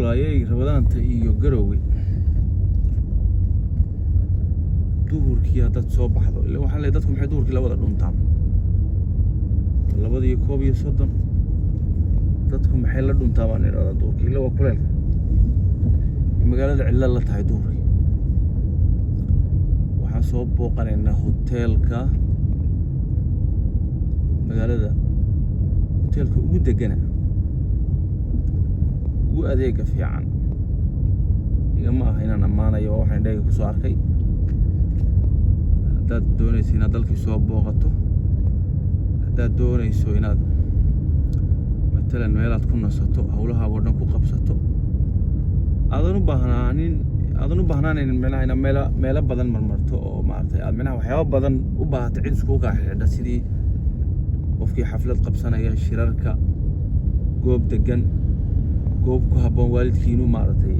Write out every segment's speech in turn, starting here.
noolaayay rabadaanta iyo garowga duhurkii haddaad soo baxdo ilaa waxaa leeyahay dadku maxay duhurkii la wada dhuntaan 2:30 dadku maxay la dhuntaan baan idhaahdaa duhurkii ilaa waa kuleelka magaalada cilla la tahay duhurkii waxaan soo booqanaynaa hoteelka magaalada hoteelka ugu degana ugu adeega fiican igama aha inaan ammaanayo waxaan indhahayga ku soo arkay haddaad doonayso inaad dalkii soo booqato haddaad doonayso inaad matalan meelaad ku nasato hawlaha oo dhan ku qabsato aadan u baahnaanin micnaha inaad meelo badan marmarto oo maaragtay aad micnaha waxyaabo badan u baahatay cid iskugu kaa xidha sidii qofkii xaflad qabsanaya shirarka goob degan goob ku habboon waalidkiinu maaragtay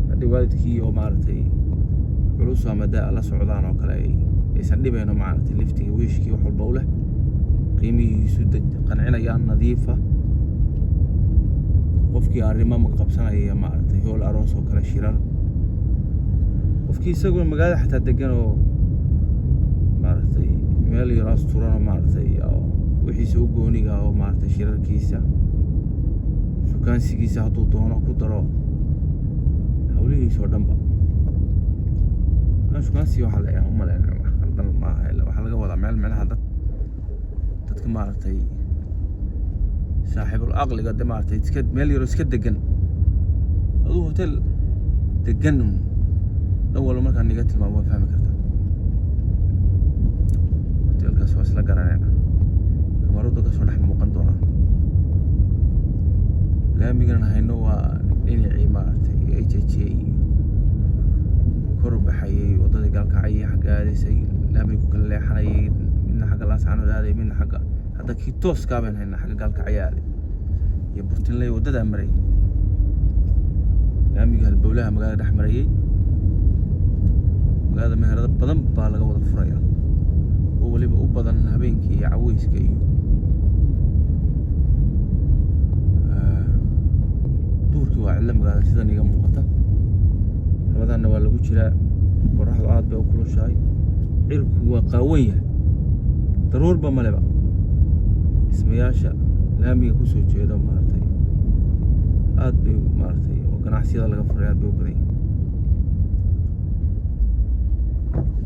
haddii waalidkii oo maaragtay culus ama daa la socdaan oo kale aysan dhibayno maaragtay liftiga wiishkii wax walba u leh qiimihiisu qancinayaan nadiifa qofkii arrimo ma qabsanaya maaragtay hool aroos oo kale shirar qofkii isaguna magaalada xataa degan oo maaragtay meel yar asturan oo maaragtay wixiisa u gooniga oo maaragtay shirarkiisa shukaansigiisa hadduu doono ku daro hawlihiisa oo dhanba shukaansi waxaa la yahay umaleyn wax qaldan maaha waxaa laga wadaa meel meelaha dadka maaragtay saaxiibul aqliga de maaragtay iska meel yaro iska degan aduu hotel degan dhan walba markaan niga tilmaamo waa fahmi kartaa hotelkaas waa isla garanayna kamaradu ka soo dhex muuqan doonaa laamigan hayno waa dhinacii maaragtay HHA iyo kor u baxayay waddadii gaalkacayay xagga aadaysay laamiga ku kala leexanayay midna xagga laascanood aaday midna xagga hadda kii tooskaa baan haynaa xagga gaalkacaya aaday iyo burtinley waddadaa marayay laamiga halbowlaha magaalada dhex marayay magaalada meherado badan baa laga wada furaya oo weliba u badan habeenkii iyo caweyska iyo duhurkii waa cilla magaalada sidan iga muuqata rabadaanna waa lagu jiraa qorraxdu aad bay u kulushahay cirku waa qaawan yahay daruurba maleba dhismayaasha laamiga ku soo jeedo maaragtay aad bay maaragtay oo ganacsiyada laga furay aad bay u badan yihiin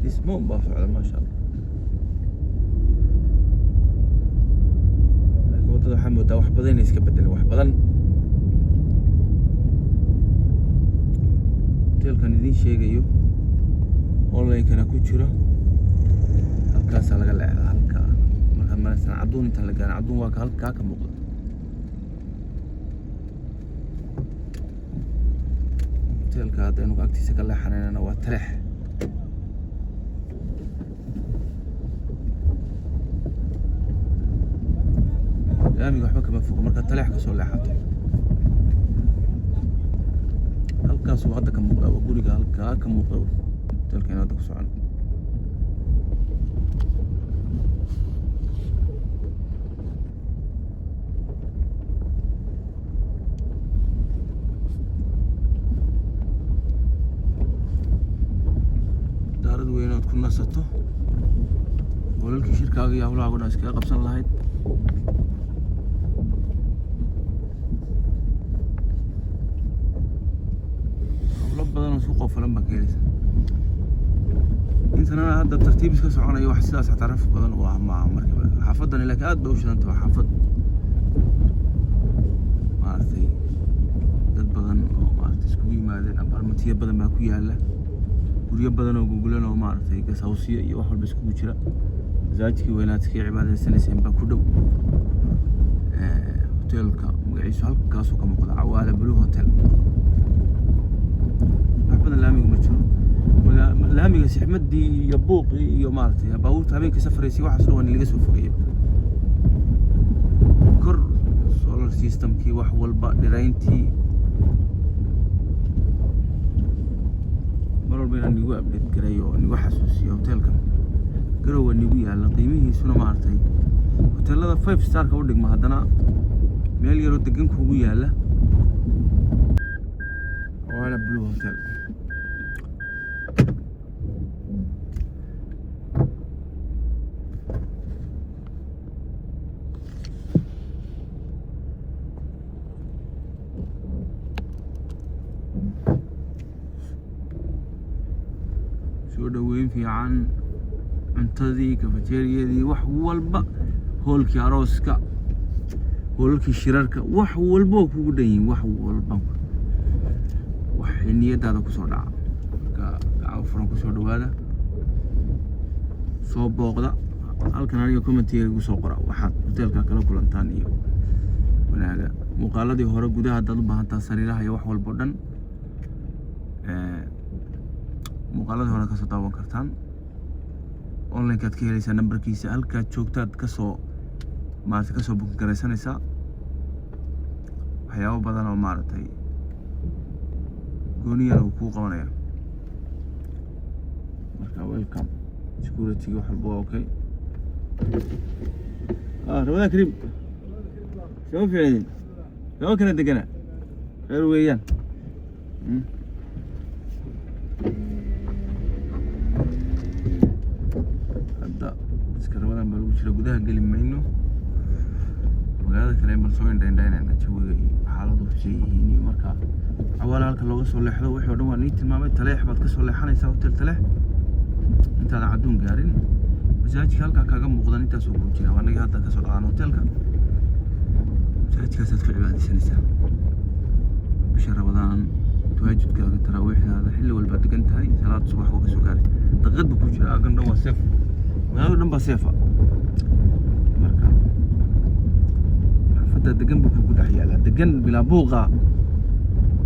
dhismo baa socda maasha allah laakiin waddada waxaa moodaa wax badan inay iska bedeleen wax badan hoteelkan idiin sheegayo online-kana ku jira halkaasaa laga leexdaa halkaa markaad maraysan cadduun intaan la gaarin cadduun waa halkaa ka muuqda hoteelka haddaynu agtiisa ka leexanaynana waa taleex laamiga waxba kama fogo markaad taleex ka soo leexato halkaasuu hadda ka muuqdaa waa guriga halkaa ka muuqda hoteelkayna hadda ku socon daarad weyn ood ku nasato golalkii shirkaaga iyo hawlaha dhan iskaga qabsan lahayd badan oo suuq falan baa keenaysa intana hadda tartiib iska soconayo wax sidaas xataa raf badan oo ah maaha markiiba xaafadani laakiin aad bay u shidan tahay xaafad maaragtay dad badan oo maaragtay iskugu yimaadeen abaarmatiyo badan baa ku yaala guryo badan oo gugulan oo maaragtay gasawsiyo iyo wax walba iskugu jira masaajidkii weynaad iskaga cibaadaysanayseen baa ku dhow hoteelka magaciisu halkaasuu ka muuqda Cawaale Blue Hotel laamiga ma jiro laamiga sixmadii iyo buuqii iyo maaragtay baabuurta habeenkii safaraysay waxaas dhan laga soo fogeeyay kor solar systemkii wax walba dhirayntii mar walba inaan nigu update gareeyo oo nigu xasuusiyo hoteelkan garowa nigu yaalla qiimihiisuna maaragtay hoteelada 5 star ka u dhigma haddana meel yaroo degan kuugu yaalla ولا بلو هوتيل. soo dhaweyn fiican, cuntadii, cafeteria-dii, wax walba, hoolkii arooska, hoolkii shirarka, wax walba oo kugu dhan yihiin, wax walba wax niyadaada ku soo dhaca. Marka gacan furan ku soo dhawaada, soo booqda, halkan aniga commentiga igu soo qora waxaad hoteelka kala kulantaan iyo wanaaga. Muuqaaladii hore gudaha haddaad u baahan tahay sariiraha iyo wax walba oo dhan muuqaaladii hore kasoo daawan kartaan. Online-kaad ka helaysaa nambarkiisa, halkaad joogtaad kasoo maaragtay kasoo bukin garaysanaysaa waxyaabo badan oo maaragtay gooniyana uu kuu qabanaya. Marka welcome, security wax walba waa okay. Ramadan Kareem soo fiicin soo kana degana reer weeyaan. hadda iska Ramadan baa lagu jira, gudaha geli mayno. magaalada kale bal soo indhaynayna jawiga iyo xaaladdu shay yihiin iyo marka xawaala halka looga soo leexdo wixii oo dhan waa nii tilmaamay. Taleex baad ka soo leexanaysaa hotel Taleex intaad caduun gaarin. masaajidka halka kaga muuqdan intaas oo ku jira, waa naga hadda ka soo dhaqaan hotelka. masaajidkaasaad ku cibaadaysanaysaa bisha Ramadaan. tawaajudkaaga taraawiixdaada xilli walba degan tahay, salaad subax waa ka soo gaaray daqiiqad buu ku jira. agan dhan waa seef, magaalada dhan baa seefa. marka xaafadda degan buu kugu dhex yaalaa, degan bilaa buuqa,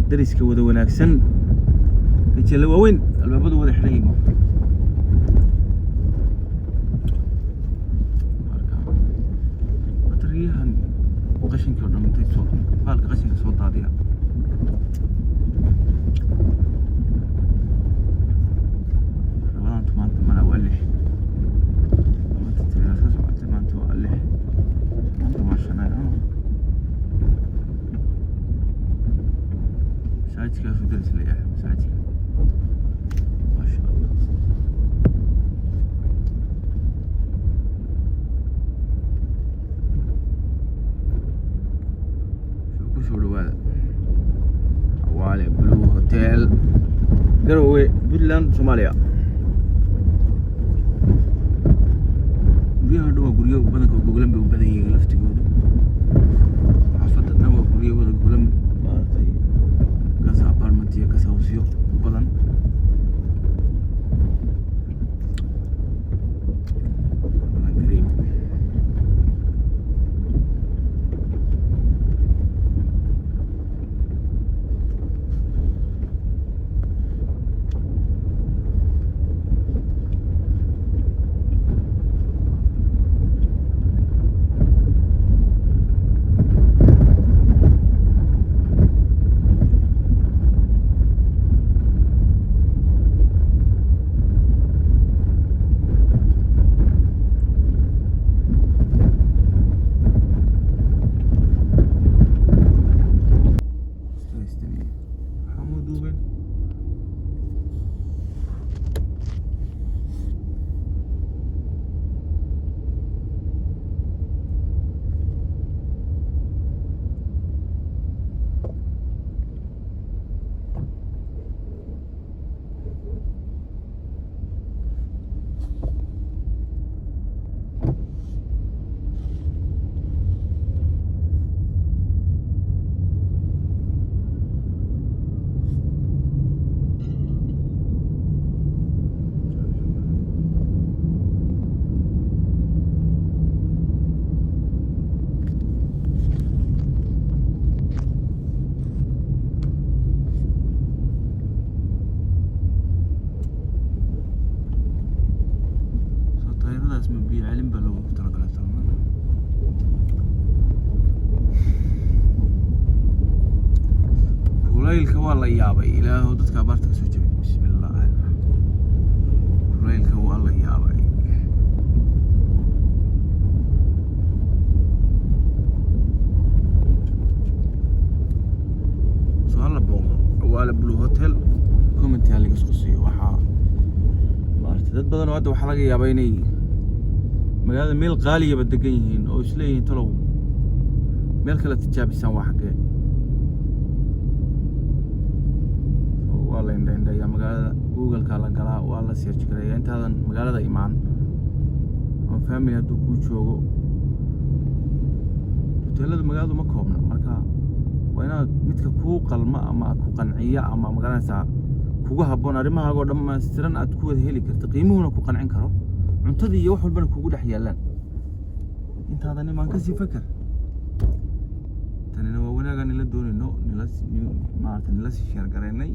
dariska wada wanaagsan, rajale waaweyn, albaabadu wada xiran yihiin. marka bateriyahan qashinka oo dhan intay soo baalka qashinka soo daadiya. maanta mana waa 6 maanta tiriyaas ka socotay, maanta waa 6 maanta waa 5. masaajidka soo daris leeyahay masaajidka masha Allah. ku soo dhawaada Xawaale Blue Hotel Garowe, Puntland, Soomaaliya. guryaha dhan waa guryo badanka gogolan bay u badan yihiin laftigooda. xaafadda dhan waa guryo wada gogolan, maaragtay gas apartment iyo gas house-yo u badan. Kareem kulaylka waa la yaabay, ilaahu dadka abaarta ka soo jabay. bismillaahi kulaylka waa la yaabay. soo la booqdo Xawaale Blue qosqosiyo waxaa maartay dad badan oo hadda waxa laga yaabaa inay magaalada meel qaaliya degan yihiin oo isleeyihiin talow meel kale tijaabisaan waa xagee waa la indhaindhaya magaalada google-ka la galaa waa la search gareeyaa intaadan magaalada imaan ama family hadduu kuu joogo hoteelada magaaladu ma koobna marka waa inaad midka kuu qalma ama ku qanciya ama magaranaysaa kugu habboon arrimahaaga oo dhammaystiran aad ku wada heli karto qiimuhuna ku qancin karo cuntadii iyo wax walbana kugu dhex yaalaan intaadan imaan ka sii fakar tanina waa wanaagaan nila doonayno maarata nila sii sheer garaynay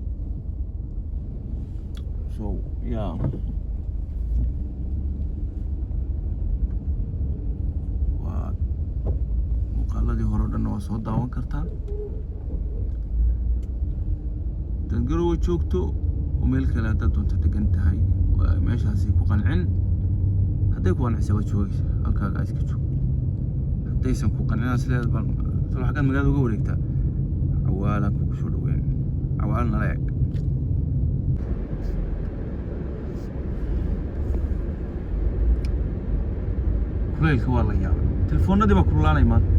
so yeah waa muuqaaladii hore o dhanna waa soo daawan kartaa dad garowa joogto oo meel kale haddaad doonto degan tahay waa meeshaasi ku qancin hadday ku qancisa waa joogaysa halkaaga iska joog haddaysan ku qancinaas leedahay bal talo xaggaad magaalada uga wareegtaa cawaalaan kugu soo dhaweyn cawaal nala eg kulaylka waa la yaabay telefoonadii baa kululaanay maanta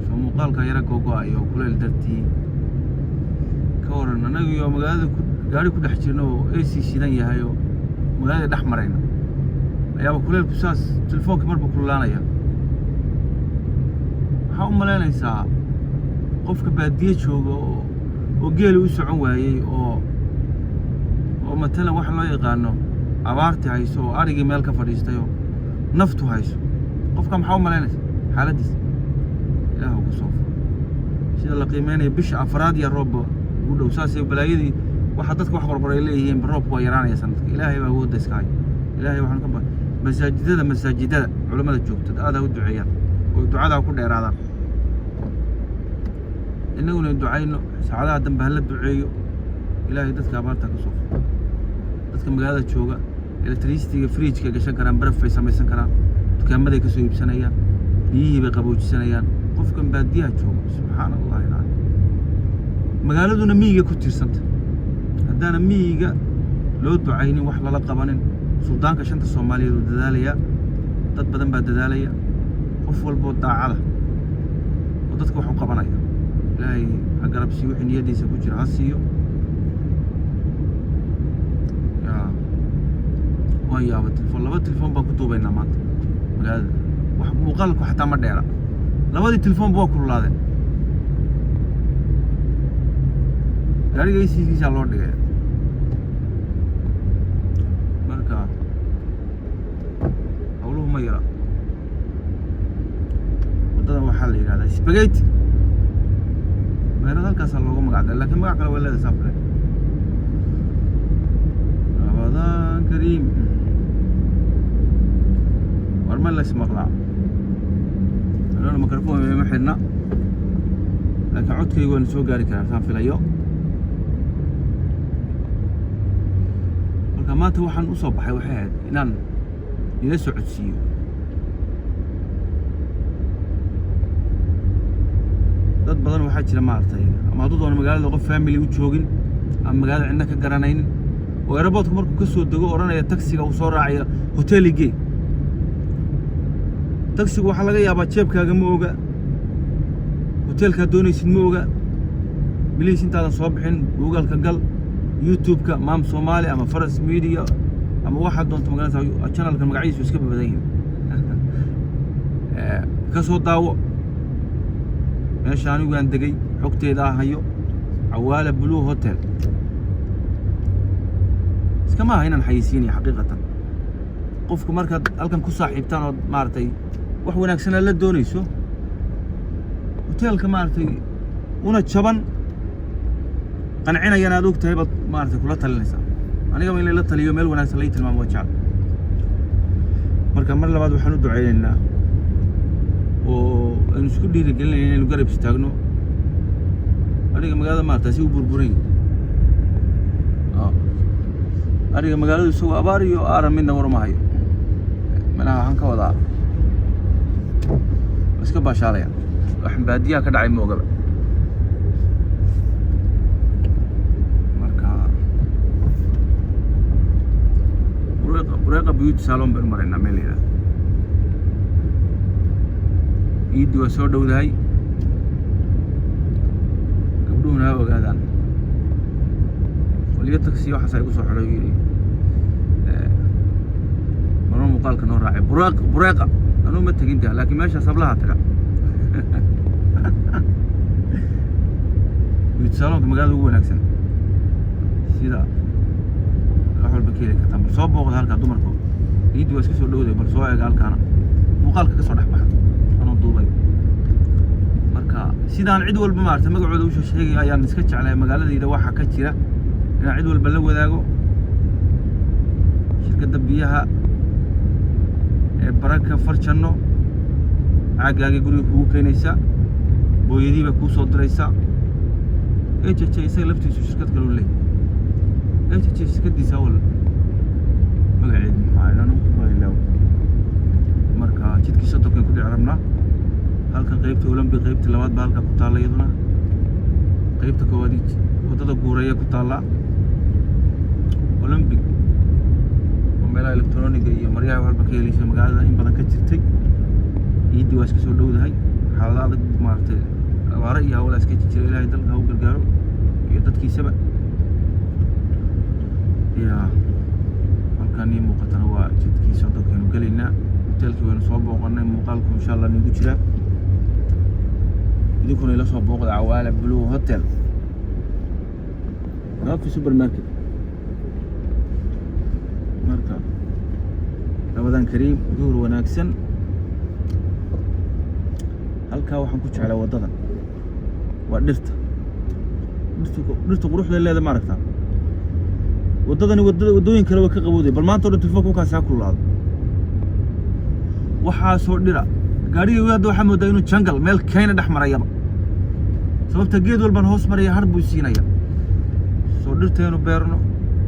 soo muuqaalka yara googo-ayo kulayl dartii ka waran annaga iyo magaalada gaari ku dhex jirna oo AC shidan yahay oo magaalada dhex marayna ayaaba kulaylku saas telefoonka marba kululaanaya waxaa u malaynaysaa qofka baadiye jooga oo geeli u socon waayey oo matalan waxa loo yaqaano abaarti hayso oo arigii meel ka fadhiistay oo naftu hayso qofka maxaa u malaynaysa xaaladiisa ilaah ugu soo furo sida la qiimeynayo bisha afraad iyo roobba ugu dhow saasay balaayadii waxa dadka wax qorqoray leeyihiin roobku waa yaraanaya sanadka ilaahay baa awoodda iska haya ilaahay waxaan ka baa masaajidada culimada joogta aad u duceeyaan oo ducada ku dheeraadaan innaguna ducayno saacadaha dambe hala duceeyo ilaahay dadka abaarta ka soo furo dadka magaalada jooga electricity-ga fridge-ka gashan karaan baraf bay samaysan karaan dukaamaday ka soo iibsanayaan biyihii bay qaboojisanayaan qofkan baadiyaha jooga subxaana allahi alcaliim magaaladuna miyiga ku tiirsanta haddaana miyiga loo ducaynin wax lala qabanin suldaanka shanta soomaaliyeed oo dadaalaya dad badan baa dadaalaya qof walboo daacada oo dadka wax u qabanaya ilaahay ha garab siiyo wixii niyadiisa ku jira ha siiyo waan yaaba laba telefoon baan ku duubaynaa maanta magaalada wax muuqaalku xataa ma dheera labadii telefoonba waa kululaadeen gaariga isiiskiisaa loo dhigay marka hawluhu ma yara waddadan waxaa la yidhahdaa spaghetti meelada halkaasaa loogu magacday laakiin magac kale waa leedahay saafle ramadaan kariim warma la ismaqlaa anana mikrofon ma xidhna laakiin codkaygu waan soo gaari karaa saan filayo marka maanta waxaan u soo baxay waxay ahayd inaan ila socodsiiyo dad badan waxaa jira maaragtay ama hadduu doono magaalada qof family u joogin ama magaalada cidna ka garanaynin oo aeroboortka markuu ka soo dego odhanaya taksiga uu soo raacaya hoteeligee taksigu waxaa laga yaabaa jeebkaaga ma oga hoteelkaad doonaysid ma oga biliis intaadan soo bixin google-ka gal youtube-ka maam soomaali ama faras media ama waxaad doonto magaalada channelka magaciisu iska badan yihiin ka soo daawo meesha anigu aan degay xogteeda hayo cawaala blue hotel iskama aha inaan xayeysiinayo xaqiiqatan qofku markaad halkan ku saaxiibtaan oo maaragtay wax wanaagsan la doonayso hoteelka maaragtay una jaban qancinayana aad ogtahay baad maaragtay kula talinaysaa anigaba in la taliyo meel wanaagsan la tilmaamo waa jecel marka mar labaad waxaan u duceynaynaa oo aynu isku dhiirigelinayna inaynu garab istaagno ariga magaalada maaragtay si u burburay ariga magaaladu isagoo abaar iyo aaran midna war ma hayo manaha waxaan ka wadaa iska baashaalaya waxaan baadiyaha ka dhacay moogaba marka Bureeqa beauty salon baan maraynaa meel yiraahdo iidi waa soo dhowdahay gabdhuhuna ha ogaadaan waliyo taksi waxaas ay ku soo xidhay yiri marno muuqaalka noo raacay bureeqa anuu ma tegin taa laakiin meesha sablaha taga beauty salonka magaalada ugu wanaagsan sida wax walba ka heli kartaa bal soo booqda halkaa dumarku iidi waa iska soo dhowday bal soo eega halkaana muuqaalka ka soo dhex baxa anoo duubay marka sidaan cid walba maartay magacooda u sheegay ayaan iska jeclay magaaladayda waxa ka jira inaan cid walba la wadaago shirkadda biyaha ee baraka farjano caagaaga guriga kugu keenaysa booyadii bay kuu soo diraysa isaga laftiisu shirkad kale u leeyahay shirkadiisa wal magaceedu maxaanu walaalow marka jidkii sodonkan ku dhici rabnaa halkan qaybta Olympic qaybta labaad baa halka ku taala iyaduna qaybta koowaad wadada guuraya ku taala Olympic meelaha electronic iyo maryaha walba ka helaysa magaalada in badan ka jirtay iidi waa iska soo dhowdahay xaalada adag maartay abaara iyo hawla iska jiray Ilaahay dalka u gargaaro iyo dadkiisaba halkan muuqatana waa jidkii sodonkan galeynaa hotelkii waynu soo booqanay muuqaalku insha Allah nagu jira idinkuna ila soo booqda Awaala Blue Hotel في supermarket marka Ramadan Kareem duur wanaagsan halka waxaan ku jeclaa wadadan waa dhirta quruxda leedahay maaragtaa wadooyin kale waa ka qabowday bal maanta oo telefoonka ka saa kululaado waxa soo dhira gaariga wada waxa moodaa inuu jungle meel kayna dhex marayaba sababta geed walban hoos maraya har buu siinaya soo dhirteenu beerno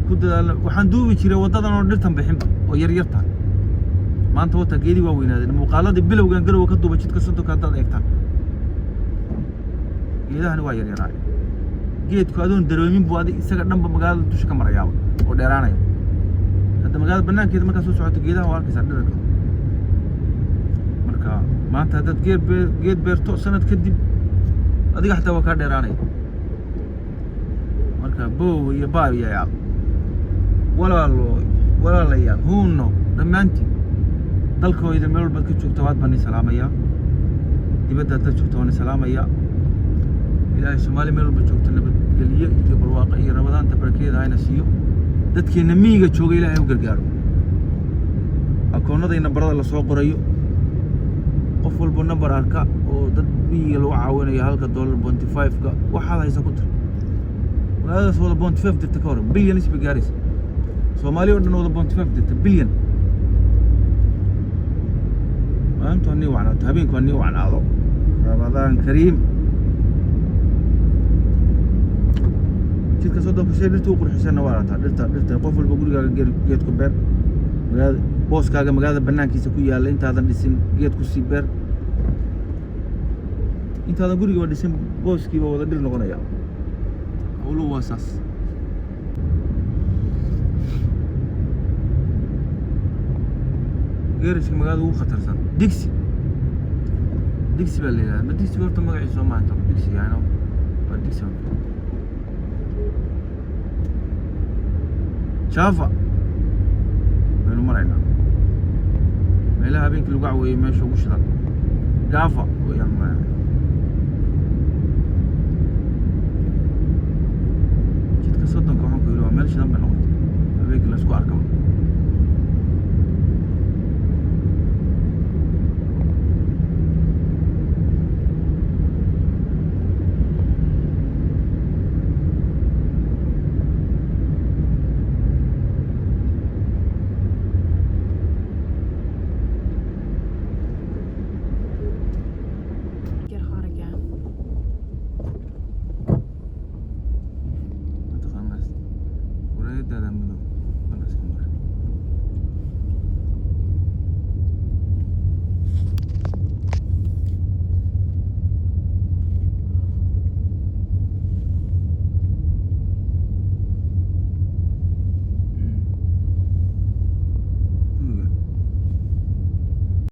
ku dadaal waxaan duubi jiray wadadan oo dhirtan bixinba oo yar yar tahay maanta wata geedi waa weynaaday muuqaaladii bilowgan garow ka duuba jidka sodonka dad eegta geedahan waa yar yaraay geedku adoon dareemin buu adig isaga dhanba magaalada dusha ka maraya oo dheeraanaya hadda magaalada banaankeeda marka soo socoto geedaha waa arkaysaa dhirka marka maanta dad geed beerto sanad kadib adiga xataa waa ka dheeraanaya marka boo iyo baabiyayaal walaalayaal huuno dhammaantiin dalkooda meel walba ka joogta waad bani salaamaya dibadda dad joogta waan salaamaya ilaahay Soomaali meel walba joogta nabadgelyo iyo barwaaqo iyo Ramadan tabarkeeda ayna siiyo dadkeena miyiga jooga ilaahay u gargaaro akoonadayna barada la soo qorayo qof walba number arka oo dad miyiga lagu caawinayo halka $25 ka waxa haysa ku tir walaal soo $25 dirta ka hor billion isba gaaris Soomaali oo dhan $25 dirta billion maanta ani waana habeenku ani waanaado Ramadan Kareem jidka sodonka shay dhirtu qurxisana waa ta dhirta qof walba gurigaaga geed ku beer magaalada booskaaga magaalada banaankiisa ku yaala intaadan dhisin geed ku sii beer intaadan guriga dhisin booskiiba wada dhir noqonaya hawlu waasas geeriska magaalada ugu khatarsan digsi baa leeyahay ma digsi horta magaciisa ma aha digsi yaano waa digsi Java meel marayna meelaha habeenkii lagu caweeyay meesha ugu shidan Java weeyaan ma jidka sodonka waxaan ku yiri waa meel shidan baa noqotay habeenkii la isku arkay